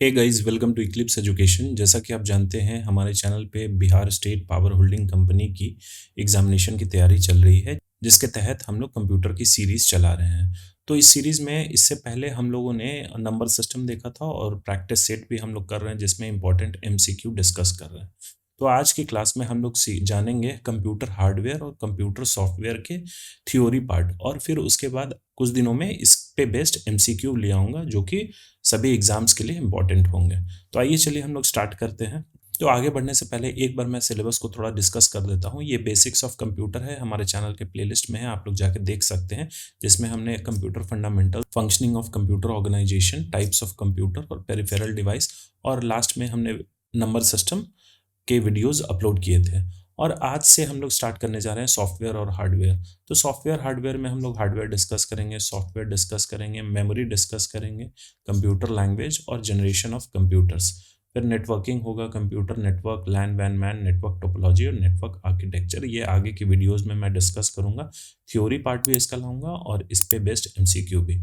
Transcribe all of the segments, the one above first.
Hey guys, welcome to eclipse education. जैसा कि आप जानते हैं, हमारे चैनल पे Bihar state power holding company की एग्जामिनेशन की तैयारी चल रही है, जिसके तहत हम लोग कंप्यूटर की सीरीज़ चला रहे हैं। तो इस सीरीज़ में इससे पहले हम लोगों ने नंबर सिस्टम देखा था और प्रैक्टिस सेट भी हम लोग कर रहे हैं, जिसमें इंपॉर्टेंट एमसीक्यू डिस्कस कर रहे हैं। तो आज की क्लास में हम लोग जानेंगे कंप्यूटर हार्डवेयर और कंप्यूटर सॉफ्टवेयर के थ्योरी पार्ट, और फिर उसके बाद कुछ दिनों में इस पे बेस्ड एमसीक्यू ले आऊँगा, जो कि सभी एग्जाम्स के लिए इम्पोर्टेंट होंगे। तो आइए चलिए हम लोग स्टार्ट करते हैं। तो आगे बढ़ने से पहले एक बार मैं सिलेबस को थोड़ा डिस्कस कर देता हूँ। ये बेसिक्स ऑफ कंप्यूटर है, हमारे चैनल के प्लेलिस्ट में है, आप लोग जाके देख सकते हैं, जिसमें हमने computer fundamental, functioning of computer organisation, types of computer और पेरिफेरल डिवाइस, और लास्ट में हमने नंबर सिस्टम के वीडियोस अपलोड किए थे। और आज से हम लोग स्टार्ट करने जा रहे हैं सॉफ्टवेयर और हार्डवेयर। तो सॉफ्टवेयर हार्डवेयर में हम लोग हार्डवेयर डिस्कस करेंगे, सॉफ्टवेयर डिस्कस करेंगे, मेमोरी डिस्कस करेंगे, कंप्यूटर लैंग्वेज और जनरेशन ऑफ कंप्यूटर्स। फिर नेटवर्किंग होगा, कंप्यूटर नेटवर्क, लैन वैन मैन, नेटवर्क टोपोलॉजी और नेटवर्क आर्किटेक्चर। ये आगे की वीडियोस में मैं डिस्कस करूंगा। थ्योरी पार्ट भी इसका लाऊंगा और इस पे बेस्ड एमसीक्यू भी।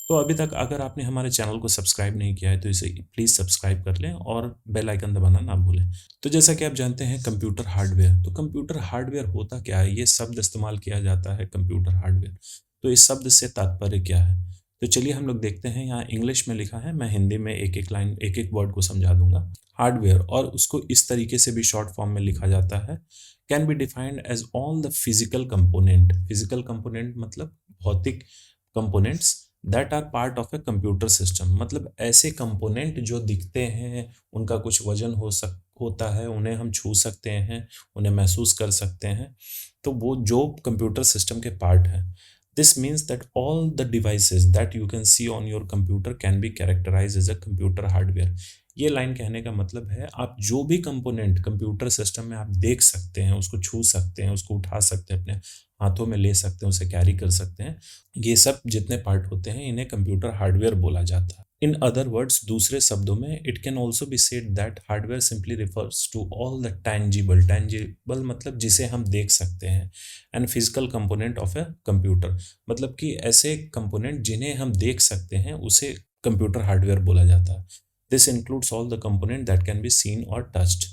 तो अभी तक अगर आपने हमारे चैनल को सब्सक्राइब नहीं किया है तो इसे प्लीज़ सब्सक्राइब कर लें और बेल आइकन दबाना ना भूलें। तो जैसा कि आप जानते हैं, कंप्यूटर हार्डवेयर, तो कंप्यूटर हार्डवेयर होता क्या है? ये शब्द इस्तेमाल किया जाता है कंप्यूटर हार्डवेयर। तो इस शब्द से तात्पर्य क्या है? तो चलिए हम लोग देखते हैं। यहाँ इंग्लिश में लिखा है, मैं हिंदी में एक एक लाइन, एक एक वर्ड को समझा दूंगा। हार्डवेयर, और उसको इस तरीके से भी शॉर्ट फॉर्म में लिखा जाता है, can be defined as all the physical component. Physical component मतलब भौतिक components that are part of a computer system. मतलब ऐसे कंपोनेंट जो दिखते हैं, उनका कुछ वजन होता है, उन्हें हम छू सकते हैं, उन्हें महसूस कर सकते हैं, तो वो जो कंप्यूटर सिस्टम के पार्ट है। This means that all the devices that you can see on your computer can be characterise as a computer hardware. ये लाइन कहने का मतलब है, आप जो भी कंपोनेंट कंप्यूटर सिस्टम में आप देख सकते हैं, उसको छू सकते हैं, उसको उठा सकते हैं, अपने हाथों में ले सकते हैं, उसे कैरी कर सकते हैं, ये सब जितने पार्ट होते हैं, इन्हें कंप्यूटर हार्डवेयर बोला जाता है। इन अदर वर्ड्स, दूसरे शब्दों में, it can also be said that hardware simply refers to all the tangible, tangible मतलब जिसे हम देख सकते हैं, and physical component of a computer, मतलब कि ऐसे कंपोनेंट जिन्हें हम देख सकते हैं, उसे कंप्यूटर हार्डवेयर बोला जाता है। This includes all the component that can be seen और टच्ड।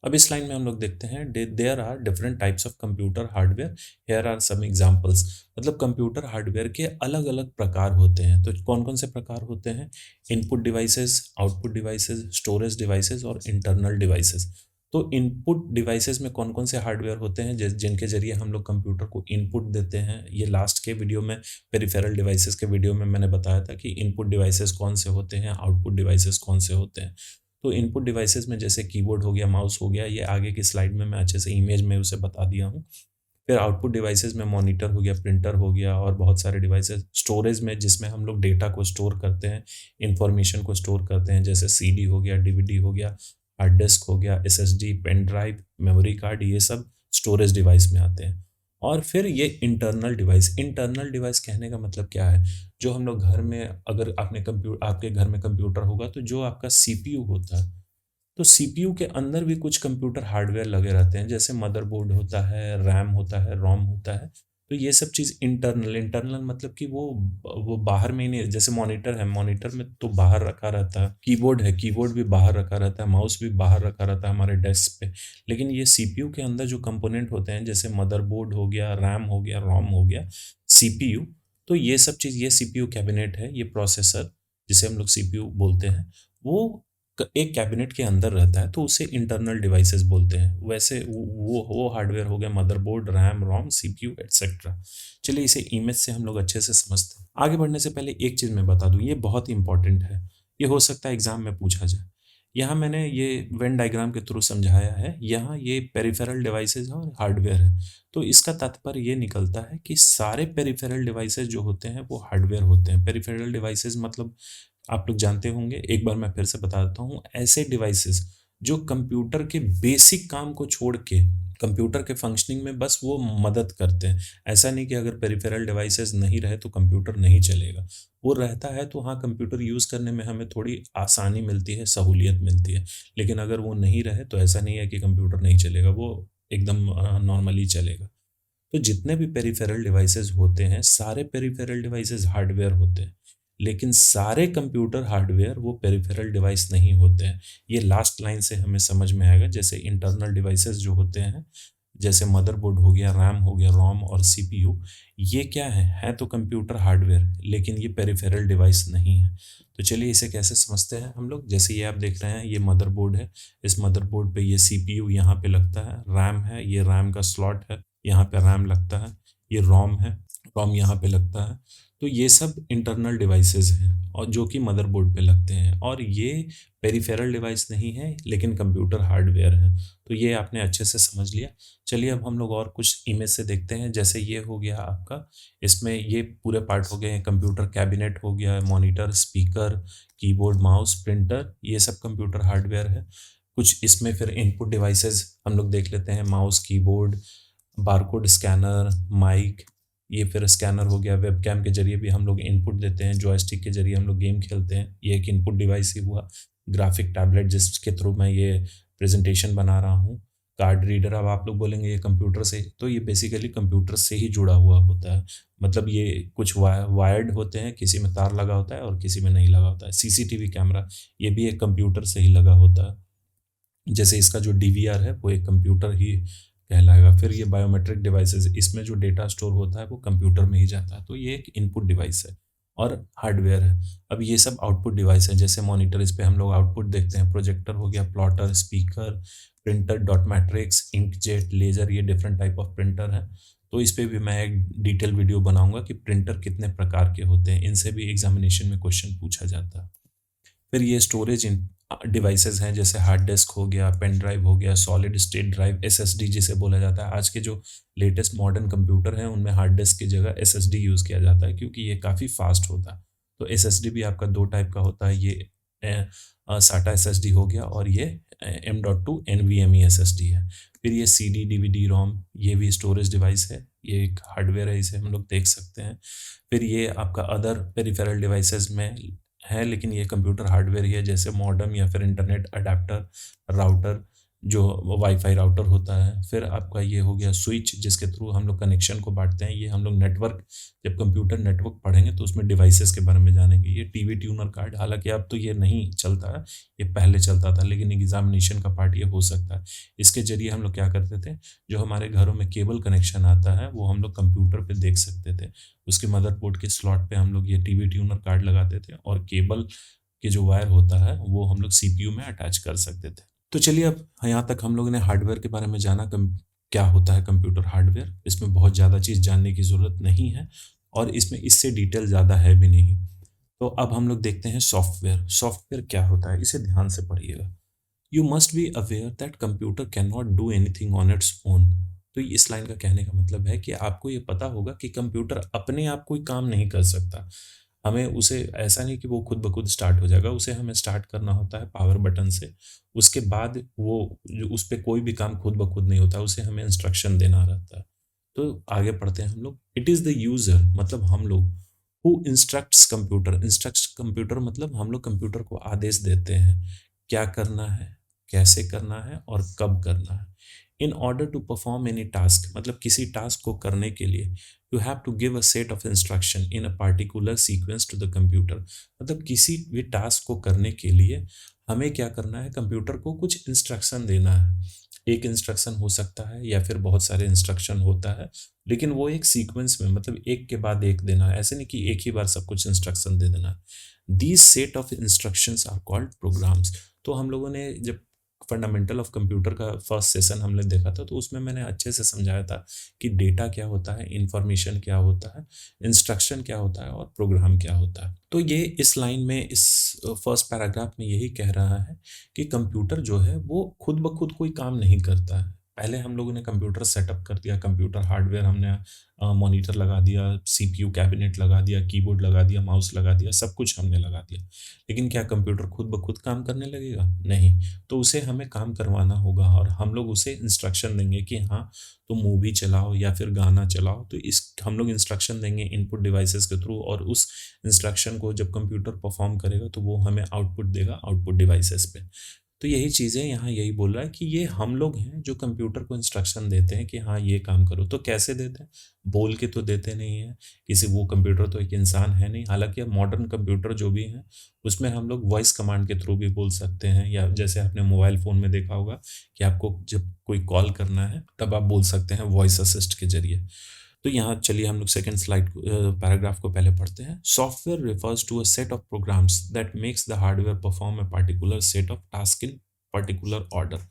अब इस लाइन में हम लोग देखते हैं, there are different types of computer hardware, here are some examples. मतलब कंप्यूटर हार्डवेयर के अलग अलग प्रकार होते हैं। तो कौन कौन से प्रकार होते हैं? Input devices, output devices, storage devices और इंटरनल डिवाइसेस। तो इनपुट डिवाइसेस में कौन कौन से हार्डवेयर होते हैं जिनके जरिए हम लोग कंप्यूटर को इनपुट देते हैं? ये लास्ट के वीडियो में, पेरिफेरल डिवाइसेस के वीडियो में मैंने बताया था कि इनपुट डिवाइसेस कौन से होते हैं, आउटपुट डिवाइसेस कौन से होते हैं। तो इनपुट डिवाइसेस में जैसे कीबोर्ड हो गया, माउस हो गया, ये आगे की स्लाइड में मैं अच्छे से इमेज में उसे बता दिया हूँ। फिर आउटपुट डिवाइसेस में मॉनिटर हो गया, प्रिंटर हो गया और बहुत सारे डिवाइसेस। स्टोरेज में, जिसमें हम लोग डेटा को स्टोर करते हैं, इंफॉर्मेशन को स्टोर करते हैं, जैसे सीडी हो गया, डीवीडी हो गया, हार्ड डिस्क हो गया, SSD, pen drive, memory card, ये सब स्टोरेज डिवाइस में आते हैं। और फिर ये इंटरनल डिवाइस, इंटरनल डिवाइस कहने का मतलब क्या है? जो हम लोग घर में, अगर आपके घर में कंप्यूटर होगा, तो जो आपका सीपीयू होता है, तो सीपीयू के अंदर भी कुछ कंप्यूटर हार्डवेयर लगे रहते हैं, जैसे मदरबोर्ड होता है, रैम होता है, रोम होता है। तो ये सब चीज़ इंटरनल, इंटरनल मतलब कि वो बाहर में ही नहीं। जैसे मॉनिटर है, मॉनिटर में तो बाहर रखा रहता है, कीबोर्ड है, कीबोर्ड भी बाहर रखा रहता है, माउस भी बाहर रखा रहता है हमारे डेस्क पे। लेकिन ये सीपीयू के अंदर जो कंपोनेंट होते हैं, जैसे मदरबोर्ड हो गया, रैम हो गया, रोम हो गया, सीपीयू, तो ये सब चीज़, ये सीपीयू कैबिनेट है, ये प्रोसेसर जिसे हम लोग सीपीयू बोलते हैं, वो एक कैबिनेट के अंदर रहता है, तो उसे इंटरनल डिवाइसेस बोलते हैं। वैसे वो हार्डवेयर हो गया मदरबोर्ड, रैम, रोम, सीपीयू एटसेट्रा। चलिए इसे इमेज से हम लोग अच्छे से समझते हैं। आगे बढ़ने से पहले एक चीज़ मैं बता दूं, ये बहुत ही इंपॉर्टेंट है, ये हो सकता है एग्जाम में पूछा जाए। यहाँ मैंने ये वेन डायग्राम के थ्रू समझाया है, यहाँ ये पेरिफेरल डिवाइसेज और हार्डवेयर है। तो इसका तात्पर्य ये निकलता है कि सारे पेरिफेरल डिवाइसेज जो होते हैं वो हार्डवेयर होते हैं। पेरिफेरल डिवाइसेज मतलब आप लोग जानते होंगे, एक बार मैं फिर से बता देता हूँ, ऐसे डिवाइसेस जो कंप्यूटर के बेसिक काम को छोड़ के कंप्यूटर के फंक्शनिंग में बस वो मदद करते हैं। ऐसा नहीं कि अगर पेरिफेरल डिवाइसेस नहीं रहे तो कंप्यूटर नहीं चलेगा। वो रहता है तो हाँ, कंप्यूटर यूज़ करने में हमें थोड़ी आसानी मिलती है, सहूलियत मिलती है। लेकिन अगर वो नहीं रहे तो ऐसा नहीं है कि कंप्यूटर नहीं चलेगा, वो एकदम नॉर्मली चलेगा। तो जितने भी पेरिफेरल डिवाइसेस होते हैं, सारे पेरिफेरल डिवाइसेस हार्डवेयर होते हैं। लेकिन सारे कंप्यूटर हार्डवेयर वो पेरिफेरल डिवाइस नहीं होते हैं। ये लास्ट लाइन से हमें समझ में आएगा। जैसे इंटरनल डिवाइसेस जो होते हैं, जैसे मदरबोर्ड हो गया, रैम हो गया, रोम और सीपीयू, ये क्या है तो कंप्यूटर हार्डवेयर, लेकिन ये पेरिफेरल डिवाइस नहीं है। तो चलिए इसे कैसे समझते हैं हम लोग। जैसे ये आप देख रहे हैं, ये मदरबोर्ड है, इस मदरबोर्ड पे ये सीपीयू यहाँ पे लगता है, रैम है, ये रैम का स्लॉट है, यहाँ पे रैम लगता है, ये रोम है, रोम यहाँ पे लगता है। तो ये सब इंटरनल डिवाइसेस हैं और जो कि मदरबोर्ड पे लगते हैं, और ये पेरिफेरल डिवाइस नहीं है लेकिन कंप्यूटर हार्डवेयर है। तो ये आपने अच्छे से समझ लिया। चलिए अब हम लोग और कुछ इमेज से देखते हैं। जैसे ये हो गया आपका, इसमें ये पूरे पार्ट हो गए, कंप्यूटर कैबिनेट हो गया, monitor, speaker, keyboard, mouse, printer, ये सब कंप्यूटर हार्डवेयर है। कुछ इसमें फिर इनपुट डिवाइसेस हम लोग देख लेते हैं, mouse, keyboard, barcode scanner, mic, ये फिर स्कैनर हो गया। वेबकैम के जरिए भी हम लोग इनपुट देते हैं, जॉयस्टिक के जरिए हम लोग गेम खेलते हैं, ये एक इनपुट डिवाइस ही हुआ। ग्राफिक टैबलेट जिसके थ्रू मैं ये प्रेजेंटेशन बना रहा हूँ। कार्ड रीडर, अब आप लोग बोलेंगे ये कंप्यूटर से, तो ये बेसिकली कंप्यूटर से ही जुड़ा हुआ होता है। मतलब ये कुछ वायर्ड होते हैं, किसी में तार लगा होता है और किसी में नहीं लगा होता है। सीसीटीवी कैमरा, ये भी एक कंप्यूटर से ही लगा होता है। जैसे इसका जो डीवीआर है वो एक कंप्यूटर ही कहलाएगा। फिर ये बायोमेट्रिक डिवाइसेस, इसमें जो डेटा स्टोर होता है वो कंप्यूटर में ही जाता है। तो ये एक इनपुट डिवाइस है और हार्डवेयर है। अब ये सब आउटपुट डिवाइस है। जैसे मॉनिटर, इस पे हम लोग आउटपुट देखते हैं। प्रोजेक्टर हो गया, plotter, speaker, printer, dot matrix, inkjet, laser, ये डिफरेंट टाइप ऑफ प्रिंटर है। तो इस पे भी मैं एक डिटेल वीडियो बनाऊंगा कि प्रिंटर कितने प्रकार के होते हैं। इनसे भी एग्जामिनेशन में क्वेश्चन पूछा जाता है। फिर ये स्टोरेज डिवाइसेस हैं, जैसे हार्ड डिस्क हो गया, पेन ड्राइव हो गया, सॉलिड स्टेट ड्राइव, एसएसडी जिसे बोला जाता है। आज के जो लेटेस्ट मॉडर्न कंप्यूटर हैं उनमें हार्ड डिस्क की जगह एसएसडी यूज़ किया जाता है, क्योंकि ये काफ़ी फास्ट होता है। तो एसएसडी भी आपका दो टाइप का होता है, ये साटा एसएसडी हो गया और ये M.2 NVMe एसएसडी है। फिर ये CD, DVD, रोम, ये भी स्टोरेज डिवाइस है, ये एक हार्डवेयर है, इसे हम लोग देख सकते हैं। फिर ये आपका अदर पेरिफेरल डिवाइसेस में है, लेकिन ये कंप्यूटर हार्डवेयर ही है, जैसे मॉडेम या फिर इंटरनेट अडेप्टर, राउटर, जो वाईफाई राउटर होता है। फिर आपका ये हो गया स्विच, जिसके थ्रू हम लोग कनेक्शन को बांटते हैं। ये हम लोग नेटवर्क, जब कंप्यूटर नेटवर्क पढ़ेंगे तो उसमें डिवाइसेस के बारे में जानेंगे। ये टीवी ट्यूनर कार्ड, हालांकि अब तो ये नहीं चलता है, ये पहले चलता था, लेकिन एग्जामिनेशन का पार्ट ये हो सकता है। इसके जरिए हम लोग क्या करते थे, जो हमारे घरों में केबल कनेक्शन आता है वो हम लोग कंप्यूटर पे देख सकते थे। उसके मदरबोर्ड के स्लॉट पे हम लोग ये टीवी ट्यूनर कार्ड लगाते थे और केबल के जो वायर होता है वो हम लोग सीपीयू में अटैच कर सकते थे। तो चलिए अब यहाँ तक हम लोगों ने हार्डवेयर के बारे में जाना, क्या होता है कंप्यूटर हार्डवेयर। इसमें बहुत ज़्यादा चीज़ जानने की ज़रूरत नहीं है और इसमें इससे डिटेल ज़्यादा है भी नहीं। तो अब हम लोग देखते हैं सॉफ्टवेयर। सॉफ्टवेयर क्या होता है, इसे ध्यान से पढ़िएगा। You must be aware that computer can not do anything on its own. तो इस लाइन का कहने का मतलब है कि आपको ये पता होगा कि कंप्यूटर अपने आप कोई काम नहीं कर सकता। हमें उसे, ऐसा नहीं कि वो खुद ब खुद स्टार्ट हो जाएगा, उसे हमें स्टार्ट करना होता है पावर बटन से। उसके बाद वो उस पर कोई भी काम खुद ब खुद नहीं होता, उसे हमें इंस्ट्रक्शन देना रहता है। तो आगे पढ़ते हैं हम लोग। इट इज़ द यूज़र, मतलब हम लोग, who instructs computer. Instructs computer मतलब हम लोग कंप्यूटर को आदेश देते हैं क्या करना है, कैसे करना है और कब करना है। In order to perform any task, मतलब किसी टास्क को करने के लिए you have to give a set of instruction in a particular sequence to the computer. मतलब किसी भी टास्क को करने के लिए हमें क्या करना है, कंप्यूटर को कुछ इंस्ट्रक्शन देना है। एक इंस्ट्रक्शन हो सकता है या फिर बहुत सारे इंस्ट्रक्शन होता है, लेकिन वो एक सीक्वेंस में, मतलब एक के बाद एक देना है, ऐसे नहीं कि एक ही बार सब कुछ इंस्ट्रक्शन दे देना है। These set of instructions are called programs. तो हम लोगों ने जब फंडामेंटल ऑफ कंप्यूटर का फर्स्ट सेशन हमने देखा था, तो उसमें मैंने अच्छे से समझाया था कि डेटा क्या होता है, इंफॉर्मेशन क्या होता है, इंस्ट्रक्शन क्या होता है और प्रोग्राम क्या होता है। तो ये इस लाइन में, इस फर्स्ट पैराग्राफ में यही कह रहा है कि कंप्यूटर जो है वो खुद ब खुद कोई काम नहीं करता है। पहले हम लोगों ने कंप्यूटर सेटअप कर दिया, कंप्यूटर हार्डवेयर हमने मॉनिटर लगा दिया, सीपीयू कैबिनेट लगा दिया, कीबोर्ड लगा दिया, माउस लगा दिया, सब कुछ हमने लगा दिया। लेकिन क्या कंप्यूटर खुद ब खुद काम करने लगेगा? नहीं। तो उसे हमें काम करवाना होगा और हम लोग उसे इंस्ट्रक्शन देंगे कि हाँ तुम मूवी चलाओ या फिर गाना चलाओ। तो इस हम लोग इंस्ट्रक्शन देंगे इनपुट डिवाइसेस के थ्रू, और उस इंस्ट्रक्शन को जब कंप्यूटर परफॉर्म करेगा तो वो हमें आउटपुट देगा आउटपुट डिवाइसेस पे। तो यही चीज़ें यहाँ यही बोल रहा है कि ये हम लोग हैं जो कंप्यूटर को इंस्ट्रक्शन देते हैं कि हाँ ये काम करो। तो कैसे देते हैं? बोल के तो देते नहीं हैं, किसी वो कंप्यूटर तो एक इंसान है नहीं। हालाँकि अब मॉडर्न कंप्यूटर जो भी हैं, उसमें हम लोग वॉइस कमांड के थ्रू भी बोल सकते हैं, या जैसे आपने मोबाइल फ़ोन में देखा होगा कि आपको जब कोई कॉल करना है, तब आप बोल सकते हैं वॉइस असिस्ट के ज़रिए। तो यहाँ चलिए हम लोग सेकंड स्लाइड पैराग्राफ को पहले पढ़ते हैं। Software refers to a set of programs that makes the hardware perform a particular set of task in particular order.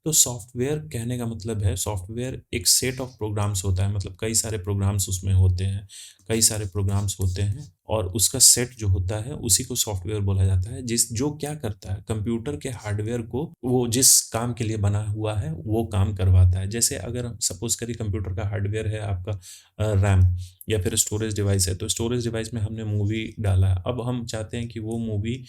तो सॉफ्टवेयर कहने का मतलब है, सॉफ्टवेयर एक सेट ऑफ प्रोग्राम्स होता है, मतलब कई सारे प्रोग्राम्स उसमें होते हैं, कई सारे प्रोग्राम्स होते हैं, और उसका सेट जो होता है उसी को सॉफ्टवेयर बोला जाता है, जिस जो क्या करता है, कंप्यूटर के हार्डवेयर को वो जिस काम के लिए बना हुआ है वो काम करवाता है। जैसे अगर सपोज करिए कंप्यूटर का हार्डवेयर है आपका रैम, या फिर स्टोरेज डिवाइस है, तो स्टोरेज डिवाइस में हमने मूवी डाला है, अब हम चाहते हैं कि वो मूवी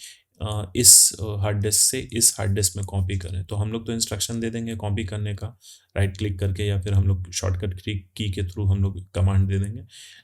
इस हार्ड डिस्क से इस हार्ड डिस्क में कॉपी करें, तो हम लोग तो इंस्ट्रक्शन दे देंगे कॉपी करने का, राइट क्लिक करके, या फिर हम लोग शॉर्टकट की के थ्रू हम लोग कमांड दे देंगे।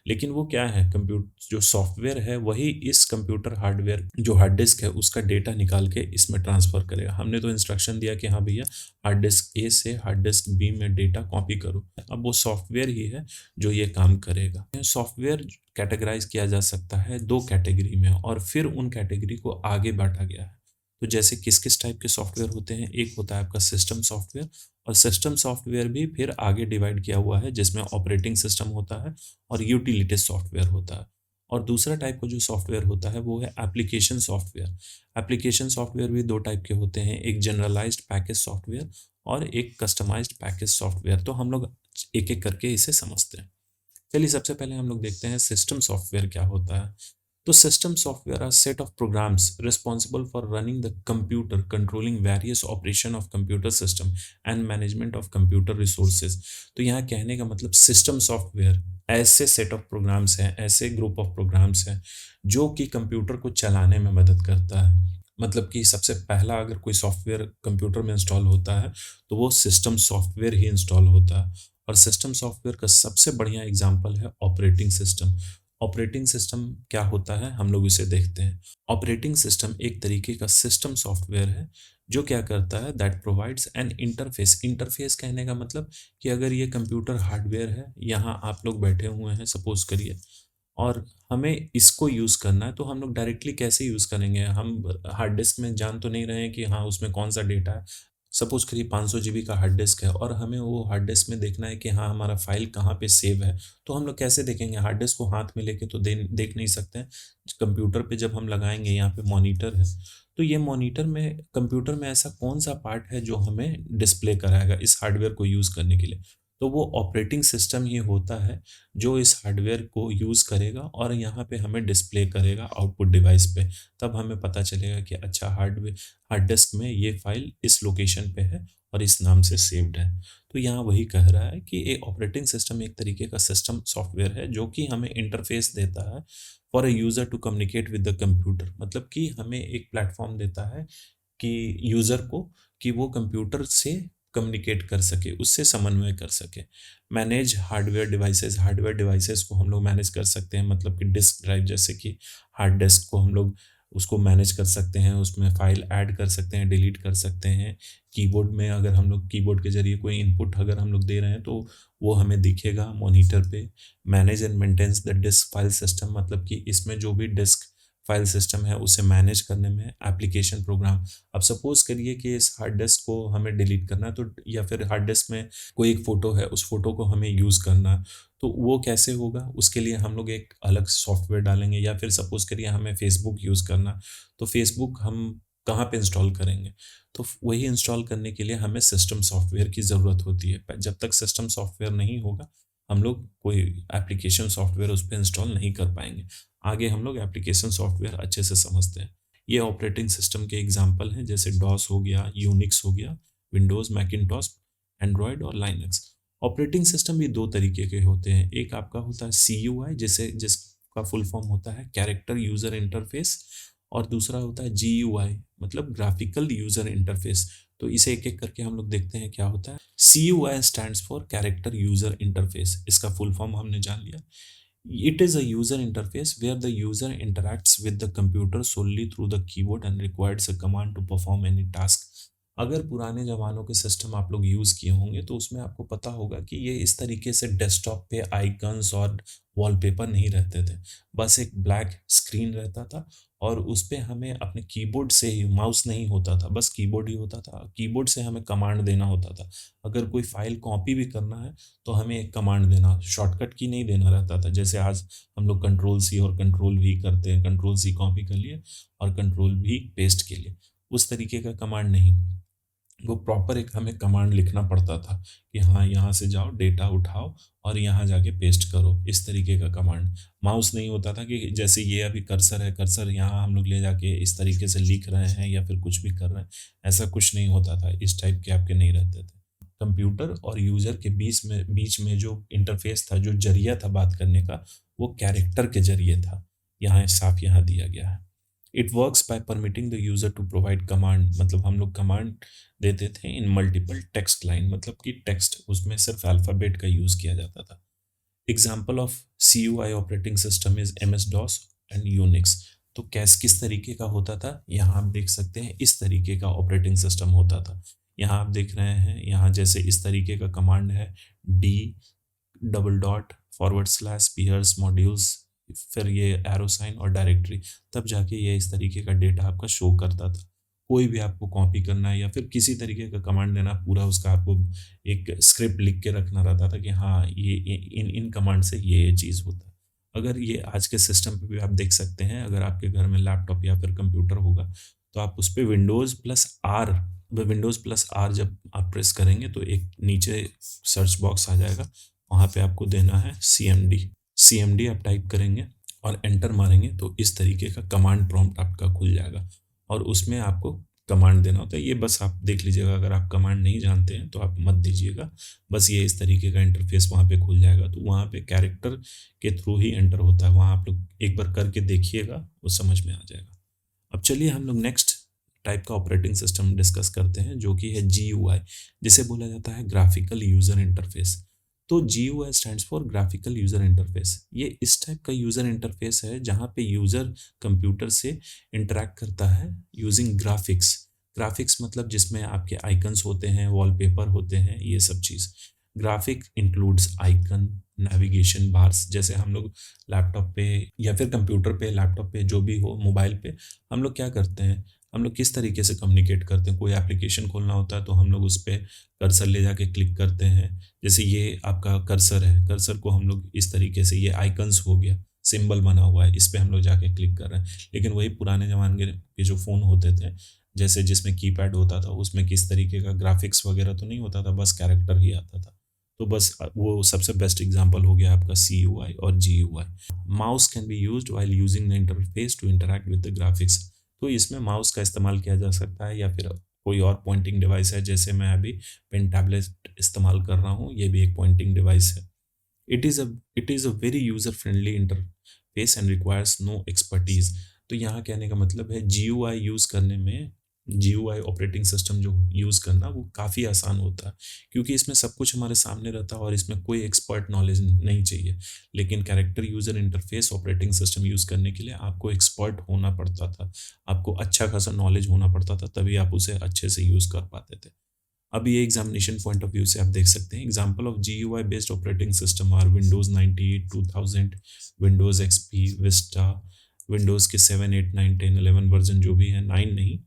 लेकिन वो क्या है, कंप्यूटर जो सॉफ्टवेयर है वही इस कंप्यूटर हार्डवेयर जो हार्ड डिस्क है उसका डेटा निकाल के इसमें ट्रांसफ़र करेगा। हमने तो इंस्ट्रक्शन दिया कि हाँ भैया हार्ड डिस्क ए से हार्ड डिस्क बी में डेटा कॉपी करो, अब वो सॉफ्टवेयर ही है जो ये काम करेगा। सॉफ्टवेयर कैटेगराइज किया जा सकता है दो कैटेगरी में, और फिर उन कैटेगरी को आगे बांटा गया है। तो जैसे किस किस टाइप के सॉफ्टवेयर होते हैं, एक होता है आपका सिस्टम सॉफ्टवेयर, और सिस्टम सॉफ्टवेयर भी फिर आगे डिवाइड किया हुआ है, जिसमें ऑपरेटिंग सिस्टम होता है और यूटिलिटी सॉफ्टवेयर होता है। और दूसरा टाइप का जो सॉफ्टवेयर होता है वो है एप्लीकेशन सॉफ्टवेयर। एप्लीकेशन सॉफ्टवेयर भी दो टाइप के होते हैं, एक जनरलाइज्ड पैकेज सॉफ्टवेयर और एक कस्टमाइज्ड पैकेज सॉफ्टवेयर। तो हम लोग एक एक करके इसे समझते हैं। चलिए सबसे पहले हम लोग देखते हैं सिस्टम सॉफ्टवेयर क्या होता है। तो system software are set of programs responsible for running the computer, controlling various operation of computer system and management of computer resources. तो यहाँ कहने का मतलब सिस्टम सॉफ्टवेयर ऐसे सेट ऑफ प्रोग्राम्स हैं, ऐसे ग्रुप ऑफ प्रोग्राम्स हैं जो कि कंप्यूटर को चलाने में मदद करता है। मतलब कि सबसे पहला अगर कोई सॉफ्टवेयर कंप्यूटर में इंस्टॉल होता है तो वो सिस्टम सॉफ्टवेयर ही इंस्टॉल होता है। और सिस्टम सॉफ्टवेयर का सबसे बढ़िया एग्जांपल है ऑपरेटिंग सिस्टम। ऑपरेटिंग सिस्टम क्या होता है हम लोग इसे देखते हैं। ऑपरेटिंग सिस्टम एक तरीके का सिस्टम सॉफ्टवेयर है जो क्या करता है, that provides N interface. Interface कहने का मतलब कि अगर ये कंप्यूटर हार्डवेयर है, यहाँ आप लोग बैठे हुए हैं सपोज करिए, और हमें इसको यूज़ करना है, तो हम लोग डायरेक्टली कैसे यूज़ करेंगे? हम हार्ड डिस्क में जान तो नहीं रहे हैं कि हाँ उसमें कौन सा डेटा है। सपोज़ करिए 500 जीबी का हार्ड डिस्क है और हमें वो हार्ड डिस्क में देखना है कि हाँ हमारा फ़ाइल कहाँ पे सेव है। तो हम लोग कैसे देखेंगे? हार्ड डिस्क को हाथ में लेके तो देख नहीं सकते हैं। कंप्यूटर पे जब हम लगाएँगे, यहाँ पे मॉनिटर है, तो ये मॉनिटर में कंप्यूटर में ऐसा कौन-सा पार्ट है जो हमें डिस्प्ले कराएगा इस हार्डवेयर को यूज़ करने के लिए? तो वो ऑपरेटिंग सिस्टम ही होता है जो इस हार्डवेयर को यूज़ करेगा और यहाँ पे हमें डिस्प्ले करेगा आउटपुट डिवाइस पे। तब हमें पता चलेगा कि अच्छा हार्ड डिस्क में ये फ़ाइल इस लोकेशन पे है और इस नाम से सेव्ड है। तो यहाँ वही कह रहा है कि एक ऑपरेटिंग सिस्टम एक तरीके का सिस्टम सॉफ्टवेयर है जो कि हमें इंटरफ़ेस देता है for a user to communicate with the computer. मतलब कि हमें एक प्लेटफ़ॉर्म देता है कि यूज़र को, कि वो कंप्यूटर से कम्युनिकेट कर सके, उससे समन्वय कर सके। मैनेज हार्डवेयर डिवाइसेज़ को हम लोग मैनेज कर सकते हैं, मतलब कि डिस्क ड्राइव, जैसे कि हार्ड डिस्क को हम लोग उसको मैनेज कर सकते हैं, उसमें फ़ाइल ऐड कर सकते हैं, डिलीट कर सकते हैं। कीबोर्ड में अगर हम लोग कीबोर्ड के ज़रिए कोई इनपुट अगर हम लोग दे रहे हैं तो वो हमें दिखेगा मॉनिटर पे। Manage and maintains the disk file system, मतलब कि इसमें जो भी डिस्क फाइल सिस्टम है उसे मैनेज करने में एप्लीकेशन प्रोग्राम। अब सपोज़ करिए कि इस हार्ड डिस्क को हमें डिलीट करना है, तो या फिर हार्ड डिस्क में कोई एक फ़ोटो है, उस फ़ोटो को हमें यूज़ करना है, तो वो कैसे होगा? उसके लिए हम लोग एक अलग सॉफ्टवेयर डालेंगे। या फिर सपोज़ करिए हमें फ़ेसबुक यूज़ करना है, तो फ़ेसबुक हम कहाँ पे इंस्टॉल करेंगे? तो वही इंस्टॉल करने के लिए हमें सिस्टम सॉफ्टवेयर की ज़रूरत होती है। प जब तक सिस्टम सॉफ्टवेयर नहीं होगा, हम लोग कोई एप्लीकेशन सॉफ्टवेयर उस पे इंस्टॉल नहीं कर पाएँगे। आगे हम लोग एप्लीकेशन सॉफ्टवेयर अच्छे से समझते हैं। ये ऑपरेटिंग सिस्टम के एग्जांपल हैं, जैसे डॉस हो गया, यूनिक्स हो गया, विंडोज़, मैकिन्टॉश, एंड्रॉयड और लाइनक्स। ऑपरेटिंग सिस्टम भी दो तरीके के होते हैं। एक आपका होता है सीयूआई, जिसका फुल फॉर्म होता है कैरेक्टर यूज़र इंटरफेस, और दूसरा होता है जीयूआई, मतलब ग्राफिकल यूज़र इंटरफेस। तो इसे एक-एक करके हम लोग देखते हैं क्या होता है। CUI stands for character user interface. इसका फुल फॉर्म हमने जान लिया। It is a user interface where the user interacts with the computer solely through the keyboard and requires a command to perform any task. अगर पुराने ज़मानों के system आप लोग use किए होंगे तो उसमें आपको पता होगा कि ये इस तरीके से डेस्कटॉप पे आइकन्स और वॉलपेपर नहीं रहते थे। बस एक ब्लैक स्क्रीन रहता था और उस पे हमें अपने कीबोर्ड से ही, माउस नहीं होता था, बस कीबोर्ड ही होता था। कीबोर्ड से हमें कमांड देना होता था। अगर कोई फ़ाइल कॉपी भी करना है तो हमें एक कमांड देना, शॉर्टकट की नहीं देना रहता था। जैसे आज हम लोग कंट्रोल सी और कंट्रोल वी करते हैं, कंट्रोल सी कॉपी कर लिए और कंट्रोल वी पेस्ट के लिए। उस तरीके का कमांड नहीं, वो प्रॉपर एक हमें कमांड लिखना पड़ता था कि हाँ, यहाँ से जाओ, डेटा उठाओ और यहाँ जाके पेस्ट करो, इस तरीके का कमांड। माउस नहीं होता था कि जैसे ये अभी कर्सर है, कर्सर यहाँ हम लोग ले जाके इस तरीके से लिख रहे हैं या फिर कुछ भी कर रहे हैं, ऐसा कुछ नहीं होता था, इस टाइप के आपके नहीं रहते थे। कंप्यूटर और यूज़र के बीच में जो इंटरफ़ेस था, जो ज़रिया था बात करने का, वो कैरेक्टर के ज़रिए था। यहाँ साफ यहाँ दिया गया है। It works by permitting the user to provide command, मतलब हम लोग कमांड देते थे इन मल्टीपल टेक्स्ट लाइन, मतलब कि टेक्स्ट उसमें सिर्फ अल्फ़ाबेट का यूज़ किया जाता था। Example of CUI operating system is MS-DOS and Unix. तो किस तरीके का होता था, यहाँ आप देख सकते हैं इस तरीके का ऑपरेटिंग सिस्टम होता था। यहाँ आप देख रहे हैं, यहाँ जैसे इस तरीके का कमांड है, D double dot forward slash peers modules, फिर ये एरो साइन और डायरेक्टरी, तब जाके ये इस तरीके का डेटा आपका शो करता था। कोई भी आपको कॉपी करना है या फिर किसी तरीके का कमांड देना, पूरा उसका आपको एक स्क्रिप्ट लिख के रखना रहता था कि हाँ, ये इन इन कमांड से ये चीज़ होता है। अगर ये आज के सिस्टम पे भी आप देख सकते हैं, अगर आपके घर में लैपटॉप या फिर कंप्यूटर होगा तो आप उस पे विंडोज़ प्लस आर जब आप प्रेस करेंगे तो एक नीचे सर्च बॉक्स आ जाएगा, वहाँ पे आपको देना है CMD आप टाइप करेंगे और एंटर मारेंगे तो इस तरीके का कमांड प्रॉम्प्ट आपका खुल जाएगा और उसमें आपको कमांड देना होता है। ये बस आप देख लीजिएगा, अगर आप कमांड नहीं जानते हैं तो आप मत दीजिएगा, बस ये इस तरीके का इंटरफेस वहाँ पे खुल जाएगा। तो वहाँ पे कैरेक्टर के थ्रू ही एंटर होता है, वहाँ आप लोग एक बार करके देखिएगा, वो समझ में आ जाएगा। अब चलिए हम लोग नेक्स्ट टाइप का ऑपरेटिंग सिस्टम डिस्कस करते हैं, जो कि है GUI, जिसे बोला जाता है ग्राफिकल यूज़र इंटरफेस। तो GUI stands for graphical user interface. ये इस टाइप का यूज़र इंटरफेस है जहाँ पे यूज़र कंप्यूटर से इंटरैक्ट करता है यूजिंग ग्राफिक्स। ग्राफिक्स मतलब जिसमें आपके आइकन्स होते हैं, वॉलपेपर होते हैं, ये सब चीज़। Graphic includes icon, navigation bars, जैसे हम लोग लैपटॉप पे या फिर कंप्यूटर पे, लैपटॉप पे, जो भी हो, मोबाइल पे हम लोग क्या करते हैं, हम लोग किस तरीके से कम्युनिकेट करते हैं। कोई एप्लीकेशन खोलना होता है तो हम लोग उस पे कर्सर ले जाके क्लिक करते हैं। जैसे ये आपका कर्सर है, कर्सर को हम लोग इस तरीके से, ये आइकन्स हो गया, सिंबल बना हुआ है, इस पे हम लोग जाके क्लिक कर रहे हैं। लेकिन वही पुराने ज़माने के जो फ़ोन होते थे, जैसे जिसमें कीपैड होता था, उसमें किस तरीके का ग्राफिक्स वगैरह तो नहीं होता था, बस कैरेक्टर ही आता था। तो बस वो सबसे बेस्ट एग्जांपल हो गया आपका CUI और GUI। Mouse can be used while using the interface to interact with the graphics. तो इसमें माउस का इस्तेमाल किया जा सकता है या फिर कोई और पॉइंटिंग डिवाइस है, जैसे मैं अभी पेन टैबलेट इस्तेमाल कर रहा हूँ, ये भी एक पॉइंटिंग डिवाइस है। It is a it is a very user friendly interface and requires no expertise. तो यहाँ कहने का मतलब है GUI यूज़ करने में, GUI ऑपरेटिंग सिस्टम जो यूज़ करना वो काफ़ी आसान होता है, क्योंकि इसमें सब कुछ हमारे सामने रहता है और इसमें कोई एक्सपर्ट नॉलेज नहीं चाहिए। लेकिन character user interface operating system use करने के लिए आपको एक्सपर्ट होना पड़ता था, आपको अच्छा खासा नॉलेज होना पड़ता था, तभी आप उसे अच्छे से यूज़ कर पाते थे। अब ये एग्जामिनेशन पॉइंट ऑफ व्यू से आप देख सकते हैं, example of GUI based operating system are Windows 98, 2000, Windows XP, Vista, Windows के 7, 8, 9, 10, 11 वर्जन जो भी है, 9 नहीं,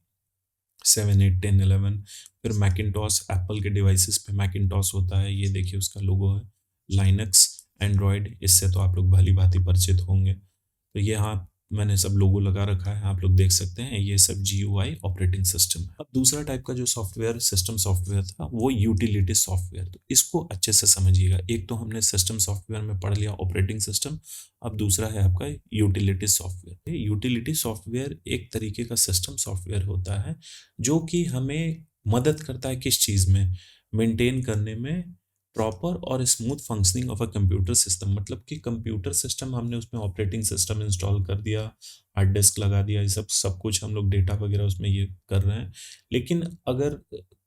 7, 8, 10, 11। फिर मैकिनटॉस, एप्पल के डिवाइसेस पे मैकिनटॉस होता है, ये देखिए उसका लोगो है। लाइनक्स, एंड्रॉयड, इससे तो आप लोग भली भांति परिचित होंगे। तो ये यहाँ मैंने सब लोगो लगा रखा है, आप लोग देख सकते हैं, ये सब GUI ऑपरेटिंग सिस्टम है। अब दूसरा टाइप का जो सॉफ्टवेयर, सिस्टम सॉफ्टवेयर था, वो यूटिलिटी सॉफ्टवेयर। तो इसको अच्छे से समझिएगा। एक तो हमने सिस्टम सॉफ्टवेयर में पढ़ लिया ऑपरेटिंग सिस्टम, अब दूसरा है आपका यूटिलिटी सॉफ्टवेयर। यूटिलिटी सॉफ्टवेयर एक तरीके का सिस्टम सॉफ्टवेयर होता है जो कि हमें मदद करता है किस चीज़ में, मेंटेन करने में प्रॉपर और smooth functioning of a computer system. मतलब कि कंप्यूटर सिस्टम हमने उसमें ऑपरेटिंग सिस्टम इंस्टॉल कर दिया, हार्ड डिस्क लगा दिया, ये सब सब कुछ हम लोग डेटा वगैरह उसमें ये कर रहे हैं। लेकिन अगर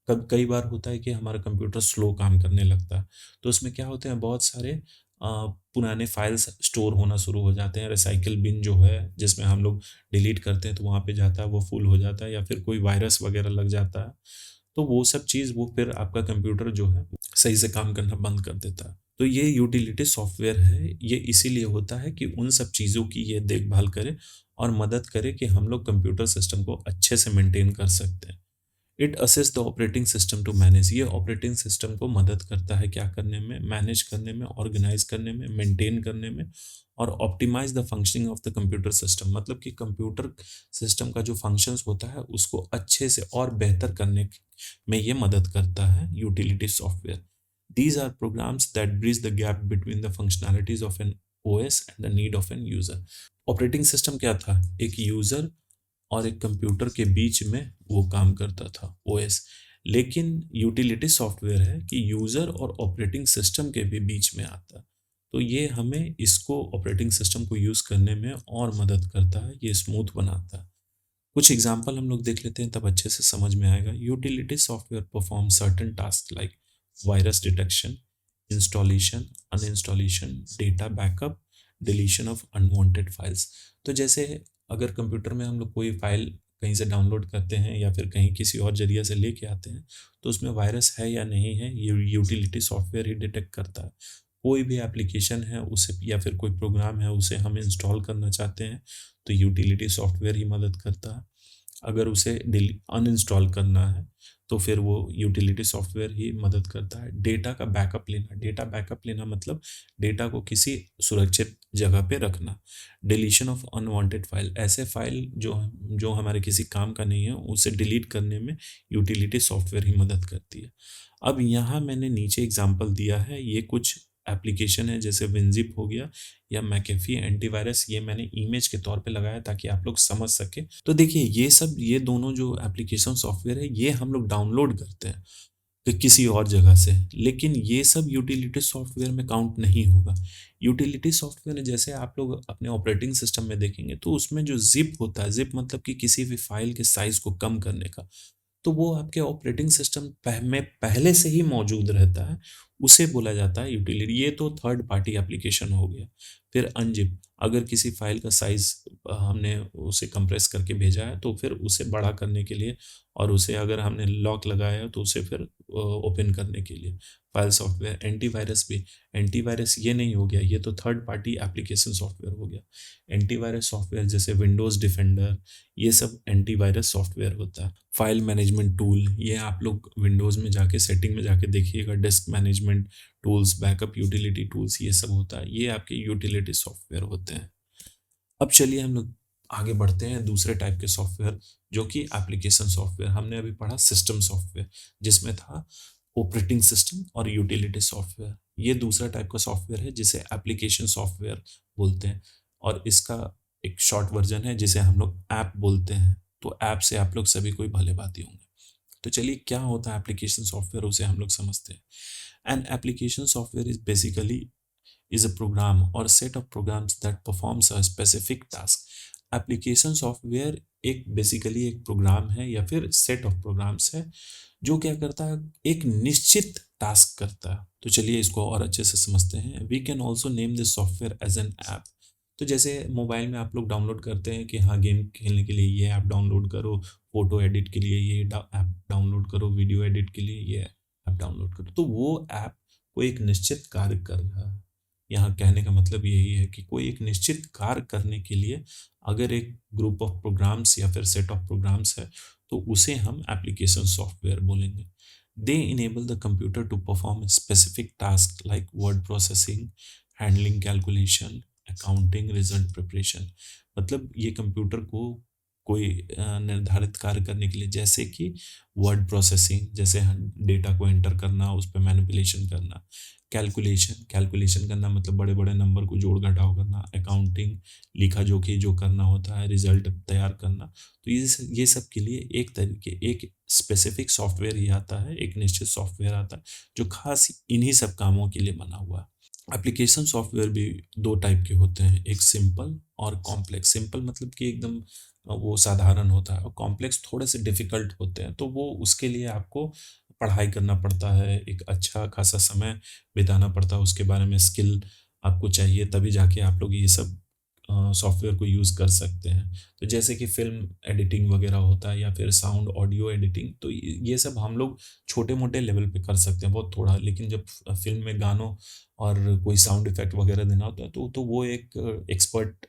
कई बार होता है कि हमारा कंप्यूटर स्लो काम करने लगता है, तो उसमें क्या होते हैं, बहुत सारे पुराने फाइल्स स्टोर होना शुरू हो जाते हैं। रिसाइकिल बिन जो है जिसमें हम लोग डिलीट करते हैं तो वहाँ पे जाता है, वो फुल हो जाता है, या फिर कोई वायरस वगैरह लग जाता है तो वो सब चीज़ वो फिर आपका कंप्यूटर जो है सही से काम करना बंद कर देता है। तो ये यूटिलिटी सॉफ्टवेयर है, ये इसीलिए होता है कि उन सब चीज़ों की ये देखभाल करे और मदद करे कि हम लोग कंप्यूटर सिस्टम को अच्छे से मेंटेन कर सकते हैं। It assist the operating system to manage, ये ऑपरेटिंग सिस्टम को मदद करता है क्या करने में, मैनेज करने में, ऑर्गेनाइज करने में, मेंटेन करने में और optimise the functioning of the computer system, मतलब कि कंप्यूटर सिस्टम का जो फंक्शंस होता है उसको अच्छे से और बेहतर करने में ये मदद करता है utility software. These are programs that bridge the gap between the functionalities of an OS and the need of an user. Operating system क्या था, एक यूजर और एक कंप्यूटर के बीच में वो काम करता था, ओएस। लेकिन यूटिलिटी सॉफ्टवेयर है कि यूज़र और ऑपरेटिंग सिस्टम के भी बीच में आता है। तो ये हमें इसको ऑपरेटिंग सिस्टम को यूज़ करने में और मदद करता है, ये स्मूथ बनाता है। कुछ एग्जांपल हम लोग देख लेते हैं तब अच्छे से समझ में आएगा। Utility software perform certain task like virus detection, installation, uninstallation, data backup, deletion of unwanted files. तो जैसे अगर कंप्यूटर में हम लोग कोई फाइल कहीं से डाउनलोड करते हैं या फिर कहीं किसी और जरिए से लेके आते हैं, तो उसमें वायरस है या नहीं है ये यूटिलिटी सॉफ्टवेयर ही डिटेक्ट करता है। कोई भी एप्लीकेशन है उसे या फिर कोई प्रोग्राम है उसे हम इंस्टॉल करना चाहते हैं तो यूटिलिटी सॉफ्टवेयर ही मदद करता है। अगर उसे अनइंस्टॉल करना है तो फिर वो यूटिलिटी सॉफ्टवेयर ही मदद करता है। डेटा का बैकअप लेना, डेटा बैकअप लेना मतलब डेटा को किसी सुरक्षित जगह पे रखना। डिलीशन ऑफ अनवांटेड फाइल, ऐसे फाइल जो जो हमारे किसी काम का नहीं है उसे डिलीट करने में यूटिलिटी सॉफ्टवेयर ही मदद करती है। अब यहाँ मैंने नीचे एग्जांपल दिया है, ये कुछ एप्लीकेशन है जैसे विनजिप हो गया या मैकेफी एंटीवायरस, ये मैंने इमेज के तौर पे लगाया ताकि आप लोग समझ सके। तो देखिए ये दोनों जो एप्लीकेशन सॉफ्टवेयर है ये हम लोग डाउनलोड करते हैं किसी और जगह से, लेकिन ये सब यूटिलिटी सॉफ्टवेयर में काउंट नहीं होगा। यूटिलिटी सॉफ्टवेयर जैसे आप लोग अपने ऑपरेटिंग सिस्टम में देखेंगे तो उसमें जो जिप होता है, जिप मतलब कि किसी भी फाइल के साइज को कम करने का, तो वो आपके ऑपरेटिंग सिस्टम में पहले से ही मौजूद रहता है, उसे बोला जाता है यूटिलिटी। ये तो थर्ड पार्टी एप्लीकेशन हो गया। फिर अनजिप, अगर किसी फाइल का साइज हमने उसे कंप्रेस करके भेजा है तो फिर उसे बड़ा करने के लिए और उसे अगर हमने लॉक लगाया है तो उसे फिर ओपन करने के लिए फाइल सॉफ्टवेयर। एंटीवायरस भी, एंटीवायरस ये नहीं हो गया, ये तो थर्ड पार्टी एप्लीकेशन सॉफ्टवेयर हो गया। एंटीवायरस सॉफ्टवेयर जैसे विंडोज़ डिफेंडर, ये सब एंटीवायरस सॉफ्टवेयर होता है। फाइल मैनेजमेंट टूल, ये आप लोग विंडोज़ में जाके सेटिंग में जाके देखिएगा, disc management tools, backup utility tools, ये सब होता है, ये आपके यूटिलिटी सॉफ्टवेयर होते हैं। अब चलिए हम लोग आगे बढ़ते हैं दूसरे टाइप के सॉफ्टवेयर जो कि एप्लीकेशन सॉफ्टवेयर। हमने अभी पढ़ा सिस्टम सॉफ्टवेयर जिसमें था ऑपरेटिंग सिस्टम और यूटिलिटी सॉफ्टवेयर। ये दूसरा टाइप का सॉफ्टवेयर है जिसे एप्लीकेशन सॉफ्टवेयर बोलते हैं और इसका एक शॉर्ट वर्जन है जिसे हम लोग ऐप बोलते हैं। तो ऐप से आप लोग सभी कोई भले बाती होंगे। तो चलिए क्या होता है एप्लीकेशन सॉफ्टवेयर, उसे हम लोग समझते हैं। An application software is basically is a program or set of programs that performs a specific task। Application software एक बेसिकली एक प्रोग्राम है या फिर सेट ऑफ प्रोग्राम्स है जो क्या करता है, एक निश्चित टास्क करता है। तो चलिए इसको और अच्छे से समझते हैं। We can also name this software as an app. तो जैसे मोबाइल में आप लोग डाउनलोड करते हैं कि हाँ गेम खेलने के लिए ये ऐप डाउनलोड करो, फोटो एडिट के लिए ये ऐप डाउनलोड करो, वीडियो एडिट के लिए ये ऐप डाउनलोड करो। तो वो ऐप कोई एक निश्चित कार्य कर रहा है। यहाँ कहने का मतलब यही है कि कोई एक निश्चित कार्य करने के लिए अगर एक ग्रुप ऑफ प्रोग्राम्स या फिर सेट ऑफ प्रोग्राम्स है तो उसे हम एप्लीकेशन सॉफ्टवेयर बोलेंगे। They enable the computer to perform specific task like word processing, handling calculation, accounting, result preparation. मतलब ये कंप्यूटर को कोई निर्धारित कार्य करने के लिए, जैसे कि वर्ड प्रोसेसिंग, जैसे डेटा को एंटर करना, उस पर मैनिपुलेशन करना। कैलकुलेशन, कैलकुलेशन करना मतलब बड़े बड़े नंबर को जोड़ घटाव करना। अकाउंटिंग, लिखा जोखी जो करना होता है, रिजल्ट तैयार करना। तो ये सब के लिए एक स्पेसिफिक सॉफ्टवेयर ही आता है, एक निश्चित सॉफ्टवेयर आता है जो खास इन्हीं सब कामों के लिए बना हुआ है। एप्लीकेशन सॉफ्टवेयर भी दो टाइप के होते हैं, एक सिंपल और कॉम्प्लेक्स। सिंपल मतलब कि एकदम वो साधारण होता है और कॉम्प्लेक्स थोड़े से डिफ़िकल्ट होते हैं। तो वो उसके लिए आपको पढ़ाई करना पड़ता है, एक अच्छा खासा समय बिताना पड़ता है, उसके बारे में स्किल आपको चाहिए, तभी जाके आप लोग ये सब सॉफ्टवेयर को यूज़ कर सकते हैं। तो जैसे कि फ़िल्म एडिटिंग वगैरह होता है या फिर साउंड ऑडियो एडिटिंग, तो ये सब हम लोग छोटे-मोटे लेवल पे कर सकते हैं, बहुत थोड़ा। लेकिन जब फ़िल्म में गानों और कोई साउंड इफ़ेक्ट वगैरह देना होता है तो वो एक एक्सपर्ट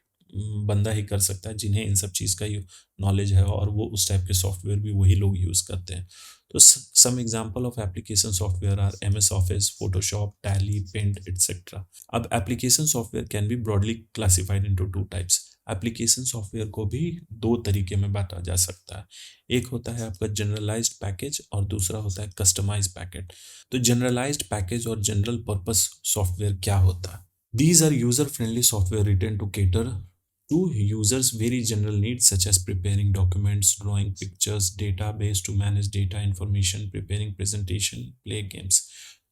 बंदा ही कर सकता है, जिन्हें इन सब चीज़ का ये नॉलेज है, और वो उस टाइप के सॉफ्टवेयर भी वही लोग यूज़ करते हैं। तो some example of application software are MS Office, Photoshop, Tally, Paint etcetera. अब application software can be broadly classified into 2 types. Application software को भी 2 तरीके में बाँटा जा सकता है। एक होता है आपका जनरलाइज़्ड पैकेज और दूसरा होता है कस्टमाइज़्ड पैकेज। तो जनरलाइज़्ड पैकेज और जनरल पर्पस सॉफ्टवेयर क्या होता है? These are user-friendly software written to cater to users' very general needs such as preparing documents, drawing pictures, database to manage data information, preparing presentation, play games।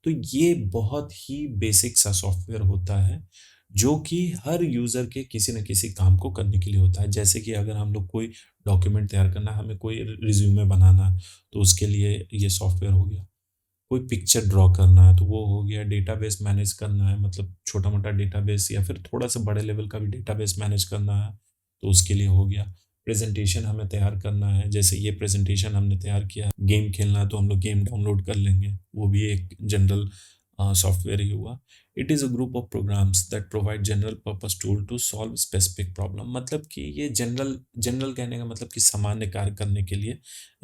तो ये बहुत ही basic सा software होता है, जो कि हर यूज़र के किसी न किसी काम को करने के लिए होता है। जैसे कि अगर हम लोग कोई डॉक्यूमेंट तैयार करना है, हमें कोई रिज्यूमे बनाना है, तो उसके लिए ये सॉफ्टवेयर हो गया। कोई पिक्चर ड्रॉ करना है तो वो हो गया। डेटाबेस मैनेज करना है, मतलब छोटा-मोटा डेटाबेस या फिर थोड़ा-सा बड़े लेवल का भी डेटाबेस मैनेज करना है, तो उसके लिए हो गया। प्रेज़ेंटेशन हमें तैयार करना है, जैसे ये प्रेज़ेंटेशन हमने तैयार किया। गेम खेलना है तो हम लोग गेम डाउनलोड कर लेंगे, वो भी एक जनरल सॉफ्टवेयर ही हुआ। It is a group of programs that provide general purpose tool to solve specific problem. मतलब कि ये जनरल जनरल कहने का मतलब कि सामान्य कार्य करने के लिए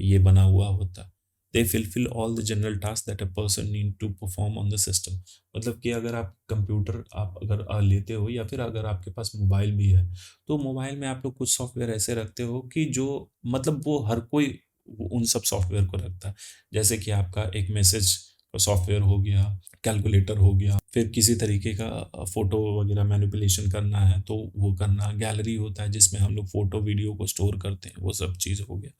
ये बना हुआ होता है। दे fulfill all the general tasks that a person need to perform on the system। मतलब कि अगर आप कंप्यूटर आप अगर लेते हो या फिर अगर आपके पास मोबाइल भी है, तो मोबाइल में आप लोग कुछ सॉफ्टवेयर ऐसे रखते हो कि जो मतलब वो हर कोई उन सब सॉफ्टवेयर को रखता है। जैसे कि आपका एक मैसेज सॉफ्टवेयर हो गया, कैलकुलेटर हो गया, फिर किसी तरीके का फ़ोटो वगैरह मैनिपुलेशन करना है तो वो करना, गैलरी होता है जिसमें हम लोग फ़ोटो वीडियो को स्टोर करते हैं, वो सब चीज़ हो गया।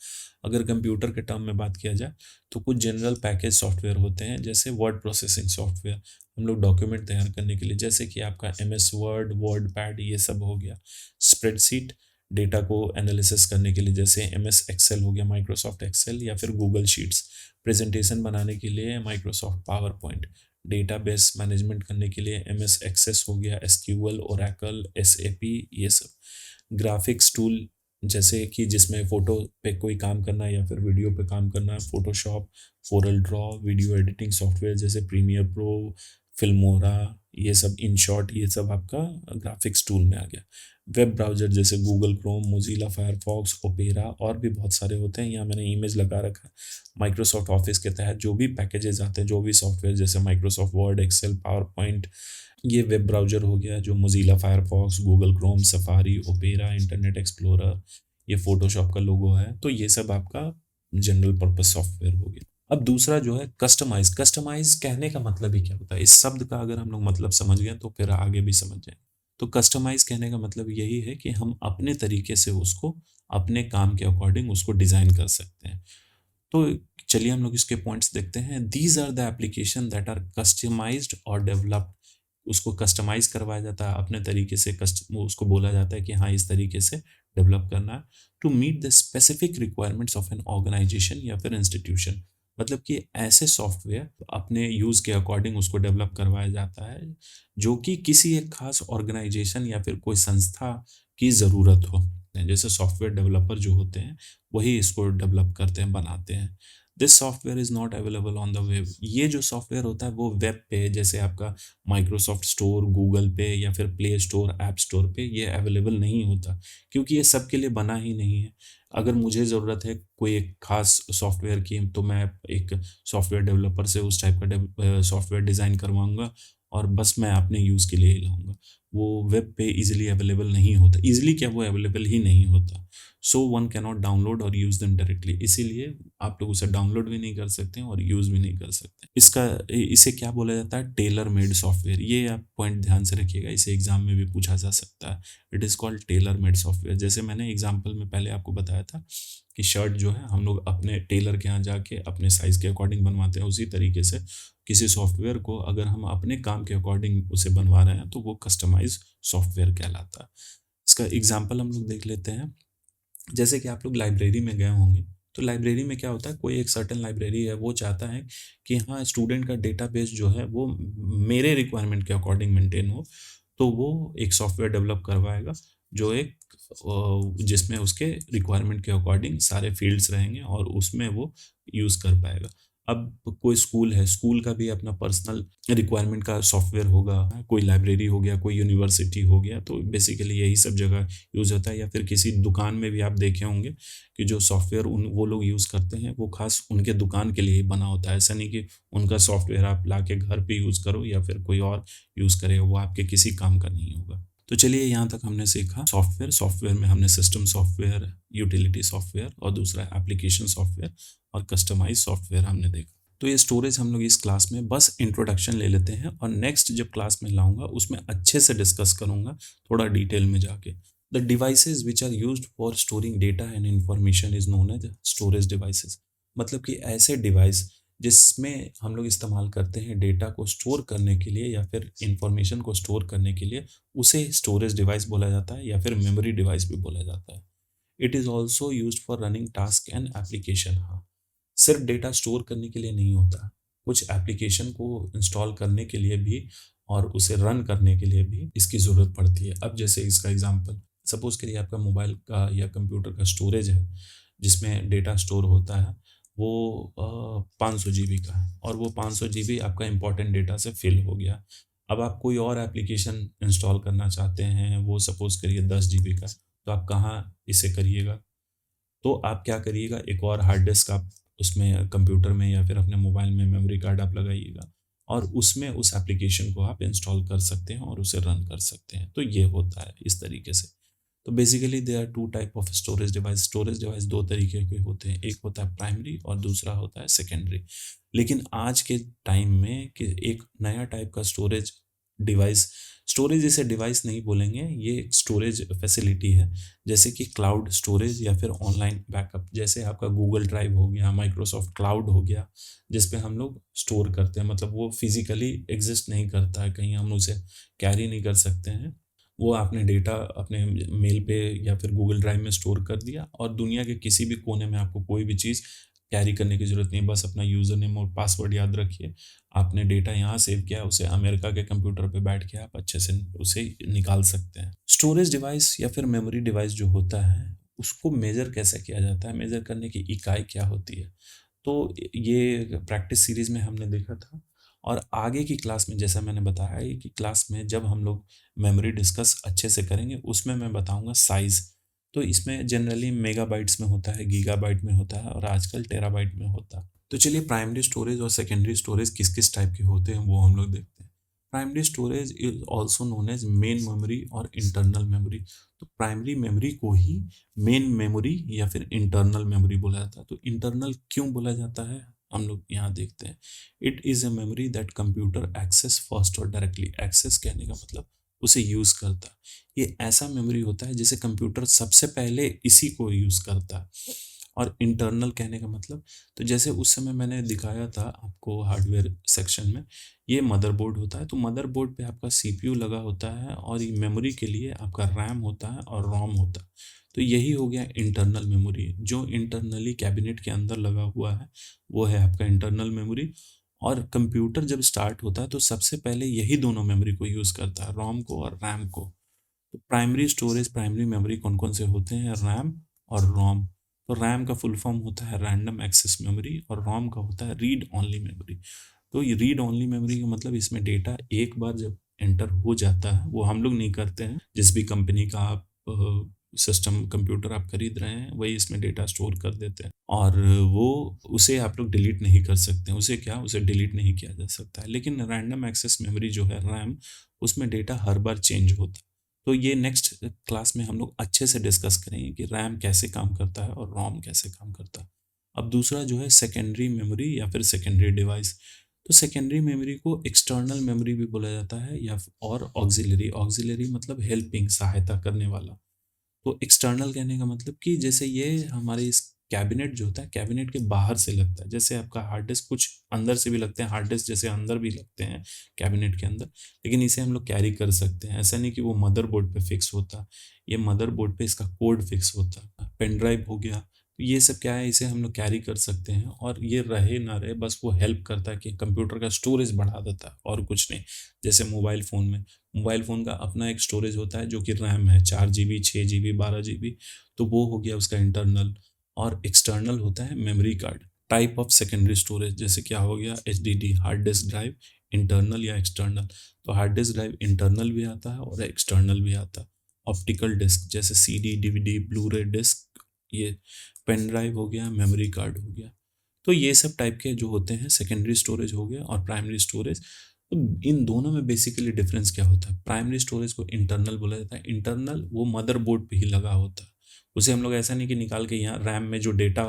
अगर कंप्यूटर के टर्म में बात किया जाए तो कुछ जनरल पैकेज सॉफ्टवेयर होते हैं, जैसे वर्ड प्रोसेसिंग सॉफ्टवेयर, हम लोग डॉक्यूमेंट तैयार करने के लिए, जैसे कि आपका एमएस वर्ड, वर्ड पैड, ये सब हो गया। स्प्रेडशीट, डेटा को एनालिसिस करने के लिए, जैसे एमएस एक्सेल हो गया, माइक्रोसॉफ्ट एक्सेल या फिर गूगल शीट्स। प्रेजेंटेशन बनाने के लिए Microsoft power point. Database management करने के लिए एमएस एक्सेस हो गया, एसक्यूएल, ओरेकल, एसएपी, ये सब। ग्राफिक्स टूल, जैसे कि जिसमें फ़ोटो पे कोई काम करना है या फिर वीडियो पे काम करना है, Photoshop, Corel Draw, video editing software जैसे प्रीमियर प्रो, फिल्मोरा, ये सब, इन शॉर्ट ये सब आपका ग्राफिक्स टूल में आ गया। वेब ब्राउज़र जैसे Google Chrome, Mozilla Firefox, opera, और भी बहुत सारे होते हैं। यहाँ मैंने इमेज लगा रखा है। माइक्रोसॉफ्ट ऑफिस के तहत जो भी पैकेजेस आते हैं, जो भी सॉफ्टवेयर, जैसे Microsoft Word, Excel, PowerPoint, ये वेब ब्राउज़र हो गया, जो Mozilla Firefox, Google Chrome, Safari, Opera, Internet Explorer, ये फ़ोटोशॉप का लोगो है। तो ये सब आपका जनरल पर्पस सॉफ्टवेयर हो गया। अब दूसरा जो है कस्टमाइज़। कस्टमाइज़ कहने का मतलब ही क्या होता है? इस शब्द का अगर हम लोग मतलब समझ गए तो फिर आगे भी समझ जाएँगे। तो कस्टमाइज़ कहने का मतलब यही है कि हम अपने तरीके से उसको अपने काम के अकॉर्डिंग उसको डिज़ाइन कर सकते हैं। तो चलिए हम लोग इसके पॉइंट्स देखते हैं। These are the application that are customised और डेवलप्ड। उसको कस्टमाइज़ करवाया जाता है अपने तरीके से, उसको बोला जाता है कि हाँ, इस तरीके से डेवलप करना है, to meet the specific requirements of an organisation या फिर इंस्टीट्यूशन। मतलब कि ऐसे सॉफ्टवेयर अपने यूज़ के अकॉर्डिंग उसको डेवलप करवाया जाता है, जो कि किसी एक खास ऑर्गेनाइजेशन या फिर कोई संस्था की ज़रूरत हो। जैसे सॉफ्टवेयर डेवलपर जो होते हैं, वही इसको डेवलप करते हैं, बनाते हैं। This software is not available on the web. ये जो सॉफ्टवेयर होता है वो वेब पे, जैसे आपका माइक्रोसॉफ्ट स्टोर, गूगल पे या फिर प्ले स्टोर, ऐप स्टोर पे ये अवेलेबल नहीं होता, क्योंकि ये सबके लिए बना ही नहीं है। अगर मुझे ज़रूरत है कोई एक खास सॉफ्टवेयर की, तो मैं एक सॉफ्टवेयर डेवलपर से उस टाइप का सॉफ्टवेयर डिज़ाइन करवाऊँगा और बस मैं अपने यूज़ के लिए ही लाऊँगा। वो वेब पे ईज़िली अवेलेबल नहीं होता। ईज़िली क्या, वो अवेलेबल ही नहीं होता। So one can not download और यूज़ देम डायरेक्टली। इसीलिए आप लोग उसे डाउनलोड भी नहीं कर सकते हैं और यूज़ भी नहीं कर सकते। इसे क्या बोला जाता है? Tailor made software. ये आप पॉइंट ध्यान से रखिएगा, इसे एग्ज़ाम में भी पूछा जा सकता है। It is called tailor made software. जैसे मैंने एग्ज़ाम्पल में पहले आपको बताया था कि शर्ट जो है हम लोग अपने टेलर के यहाँ जाके अपने साइज़ के अकॉर्डिंग बनवाते हैं, उसी तरीके से किसी सॉफ्टवेयर को अगर हम अपने काम के अकॉर्डिंग उसे बनवा रहे हैं तो वो कस्टमाइज़ सॉफ्टवेयर कहलाता है। इसका एग्ज़ाम्पल हम लोग देख लेते हैं। जैसे कि आप लोग लाइब्रेरी में गए होंगे, तो लाइब्रेरी में क्या होता है, कोई एक सर्टेन लाइब्रेरी है, वो चाहता है कि हाँ, स्टूडेंट का डेटाबेस जो है वो मेरे रिक्वायरमेंट के अकॉर्डिंग मेंटेन हो, तो वो एक सॉफ्टवेयर डेवलप करवाएगा जो एक जिसमें उसके रिक्वायरमेंट के अकॉर्डिंग सारे फील्ड्स रहेंगे और उसमें वो यूज़ कर पाएगा। अब कोई स्कूल है, स्कूल का भी अपना पर्सनल रिक्वायरमेंट का सॉफ्टवेयर होगा, कोई लाइब्रेरी हो गया, कोई यूनिवर्सिटी हो गया, तो बेसिकली यही सब जगह यूज़ होता है। या फिर किसी दुकान में भी आप देखे होंगे कि जो सॉफ्टवेयर वो लोग यूज़ करते हैं, वो खास उनके दुकान के लिए ही बना होता है। ऐसा नहीं कि उनका सॉफ्टवेयर आप लाके घर पे यूज़ करो या फिर कोई और यूज़ करे, वो आपके किसी काम का नहीं होगा। तो चलिए, यहाँ तक हमने सीखा सॉफ्टवेयर। सॉफ्टवेयर में हमने सिस्टम सॉफ्टवेयर, यूटिलिटी सॉफ्टवेयर और दूसरा एप्लीकेशन सॉफ्टवेयर और कस्टमाइज सॉफ्टवेयर हमने देखा। तो ये स्टोरेज हम लोग इस क्लास में बस इंट्रोडक्शन ले लेते हैं, और नेक्स्ट जब क्लास में लाऊंगा उसमें अच्छे से डिस्कस करूंगा, थोड़ा डिटेल में जाके। The devices which are used for storing data and information is known as storage devices. मतलब कि ऐसे डिवाइस जिसमें हम लोग इस्तेमाल करते हैं डेटा को स्टोर करने के लिए या फिर इंफॉर्मेशन को स्टोर करने के लिए, उसे स्टोरेज डिवाइस बोला जाता है या फिर मेमोरी डिवाइस भी बोला जाता है। It is also use for running task and application. हाँ, सिर्फ डेटा स्टोर करने के लिए नहीं होता, कुछ एप्लीकेशन को इंस्टॉल करने के लिए भी और उसे रन करने के लिए भी इसकी ज़रूरत पड़ती है। अब जैसे इसका एग्जांपल, सपोज़ करिए आपका मोबाइल का या कंप्यूटर का स्टोरेज है जिसमें डेटा स्टोर होता है, वो 500 जीबी का है, और वो 500 जीबी आपका इम्पोर्टेंट डेटा से फिल हो गया। अब आप कोई और एप्लीकेशन इंस्टॉल करना चाहते हैं, वो सपोज़ करिए 10 जीबी का, तो आप कहाँ इसे करिएगा? तो आप क्या करिएगा, एक और हार्ड डिस्क आप उसमें कंप्यूटर में या फिर अपने मोबाइल में मेमोरी कार्ड आप लगाइएगा, और उसमें उस एप्लीकेशन को आप इंस्टॉल कर सकते हैं और उसे रन कर सकते हैं। तो ये होता है इस तरीके से। तो basically there are two type of storage device. Storage device दो तरीके के होते हैं, एक होता है प्राइमरी और दूसरा होता है सेकेंडरी। लेकिन आज के टाइम में कि एक नया टाइप का स्टोरेज डिवाइस, स्टोरेज इसे डिवाइस नहीं बोलेंगे, ये एक स्टोरेज फैसिलिटी है, जैसे कि क्लाउड स्टोरेज या फिर ऑनलाइन बैकअप। जैसे आपका गूगल ड्राइव हो गया, माइक्रोसॉफ्ट क्लाउड हो गया, जिस पे हम लोग स्टोर करते हैं। मतलब वो फिजिकली एग्जिस्ट नहीं करता है, कहीं हम उसे कैरी नहीं कर सकते हैं। वो आपने डेटा अपने मेल पे या फिर गूगल ड्राइव में स्टोर कर दिया, और दुनिया के किसी भी कोने में आपको कोई भी चीज़ कैरी करने की ज़रूरत नहीं है। बस अपना यूज़र नेम और पासवर्ड याद रखिए, आपने डेटा यहाँ सेव किया, उसे अमेरिका के कंप्यूटर पे बैठ के आप अच्छे से उसे निकाल सकते हैं। स्टोरेज डिवाइस या फिर मेमोरी डिवाइस जो होता है, उसको मेज़र कैसे किया जाता है, मेज़र करने की इकाई क्या होती है? तो ये प्रैक्टिस सीरीज़ में हमने देखा था, और आगे की क्लास में जैसा मैंने बताया है कि क्लास में जब हम लोग मेमोरी डिस्कस अच्छे से करेंगे, उसमें मैं बताऊँगा साइज़। तो इसमें जनरली मेगाबाइट्स में होता है, गीगाबाइट में होता है और आजकल टेराबाइट में होता है। तो चलिए, प्राइमरी स्टोरेज और सेकेंडरी स्टोरेज किस किस टाइप के होते हैं वो हम लोग देखते हैं। Primary storage is also known as main memory और इंटरनल मेमोरी। तो प्राइमरी मेमोरी को ही मेन मेमोरी या फिर इंटरनल मेमोरी बोला जाता है। तो इंटरनल क्यों बोला जाता है, हम लोग यहाँ देखते हैं। It is a memory that computer access first, और डायरेक्टली एक्सेस कहने का मतलब उसे यूज़ करता है। ये ऐसा मेमोरी होता है जिसे कंप्यूटर सबसे पहले इसी को यूज़ करता है। और इंटरनल कहने का मतलब, तो जैसे उस समय मैंने दिखाया था आपको हार्डवेयर सेक्शन में, ये मदरबोर्ड होता है। तो मदरबोर्ड पे आपका सीपीयू लगा होता है, और ये मेमोरी के लिए आपका रैम होता है और रोम होता है। तो यही हो गया इंटरनल मेमोरी, जो इंटरनली कैबिनेट के अंदर लगा हुआ है, वो है आपका इंटरनल मेमोरी। और कंप्यूटर जब स्टार्ट होता है तो सबसे पहले यही दोनों मेमोरी को यूज़ करता है, रोम को और रैम को। तो प्राइमरी स्टोरेज, प्राइमरी मेमोरी कौन कौन से होते हैं, रैम और रोम। तो रैम का फुल फॉर्म होता है रैंडम एक्सेस मेमोरी, और रोम का होता है रीड ओनली मेमोरी। तो ये रीड ओनली मेमोरी का मतलब, इसमें डेटा एक बार जब एंटर हो जाता है, वो हम लोग नहीं करते हैं, जिस भी कंपनी का आप सिस्टम कंप्यूटर आप खरीद रहे हैं, वही इसमें डेटा स्टोर कर देते हैं, और वो उसे आप लोग डिलीट नहीं कर सकते हैं। उसे क्या, उसे डिलीट नहीं किया जा सकता है। लेकिन रैंडम एक्सेस मेमोरी जो है रैम, उसमें डेटा हर बार चेंज होता है। तो ये नेक्स्ट क्लास में हम लोग अच्छे से डिस्कस करेंगे कि रैम कैसे काम करता है और रोम कैसे काम करता है। अब दूसरा जो है सेकेंडरी मेमोरी या फिर सेकेंडरी डिवाइस। तो सेकेंडरी मेमोरी को एक्सटर्नल मेमोरी भी बोला जाता है, या और ऑक्सिलरी। ऑक्सिलरी मतलब हेल्पिंग, सहायता करने वाला। तो एक्सटर्नल कहने का मतलब कि जैसे ये हमारे इस कैबिनेट जो होता है, कैबिनेट के बाहर से लगता है। जैसे आपका हार्ड डिस्क कुछ अंदर से भी लगते हैं, हार्ड डिस्क जैसे अंदर भी लगते हैं कैबिनेट के अंदर, लेकिन इसे हम लोग कैरी कर सकते हैं। ऐसा नहीं कि वो मदरबोर्ड पे फिक्स होता, ये मदरबोर्ड पे इसका कोड फिक्स होता है। पेन ड्राइव हो गया, तो ये सब क्या है, इसे हम लोग कैरी कर सकते हैं, और ये रहे ना रहे बस वो हेल्प करता है कि कंप्यूटर का स्टोरेज बढ़ा देता है और कुछ नहीं। जैसे मोबाइल फ़ोन का अपना एक स्टोरेज होता है जो कि रैम है, 4 GB, 6 GB, 12 GB, तो वो हो गया उसका इंटरनल। और एक्सटर्नल होता है memory card, type of secondary storage, जैसे क्या हो गया HDD, hard disk drive, internal या एक्सटर्नल। तो हार्ड डिस्क ड्राइव इंटरनल भी आता है और एक्सटर्नल भी आता है। ऑप्टिकल डिस्क जैसे CD, DVD, ब्लू रे डिस्क, ये पेन ड्राइव हो गया, मेमोरी कार्ड हो गया। तो ये सब टाइप के जो होते हैं, सेकेंडरी स्टोरेज हो गया और प्राइमरी स्टोरेज। तो इन दोनों में बेसिकली डिफरेंस क्या होता है? प्राइमरी स्टोरेज को इंटरनल बोला जाता है। इंटरनल वो मदरबोर्ड पे ही लगा होता है। उसे हम लोग ऐसा नहीं कि निकाल के यहाँ रैम में जो डेटा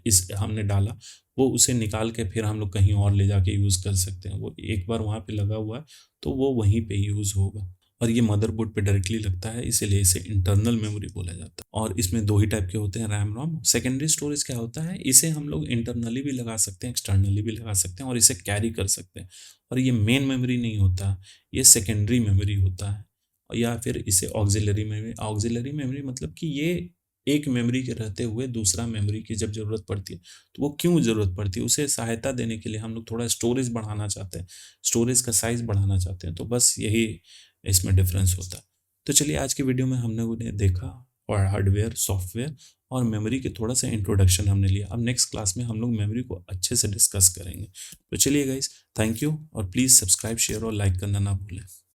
इस हमने डाला, वो उसे निकाल के फिर हम लोग कहीं और ले जाके यूज़ कर सकते हैं। वो एक बार वहाँ पे लगा हुआ है तो वो वहीं पे यूज़ होगा, और ये मदरबोर्ड पे डायरेक्टली लगता है, इसीलिए इसे इंटरनल मेमोरी बोला जाता है। और इसमें दो ही टाइप के होते हैं, रैम रोम। सेकेंडरी स्टोरेज क्या होता है, इसे हम लोग इंटरनली भी लगा सकते हैं, एक्सटर्नली भी लगा सकते हैं, और इसे कैरी कर सकते हैं। और ये मेन मेमोरी नहीं होता, ये सेकेंडरी मेमोरी होता है। या फिर इसे ऑक्सिलरी मेमोरी मतलब कि ये एक मेमोरी के रहते हुए दूसरा मेमोरी की जब ज़रूरत पड़ती है, तो वो क्यों ज़रूरत पड़ती है, उसे सहायता देने के लिए हम लोग थोड़ा स्टोरेज बढ़ाना चाहते हैं, स्टोरेज का साइज़ बढ़ाना चाहते हैं, तो बस यही इसमें डिफरेंस होता है। तो चलिए, आज की वीडियो में हमने उन्हें देखा, और हार्डवेयर, सॉफ्टवेयर और मेमोरी के थोड़ा सा इंट्रोडक्शन हमने लिया। अब नेक्स्ट क्लास में हम लोग मेमोरी को अच्छे से डिस्कस करेंगे। तो चलिए गाइस, थैंक यू, और प्लीज़ सब्सक्राइब, शेयर और लाइक करना ना भूलें।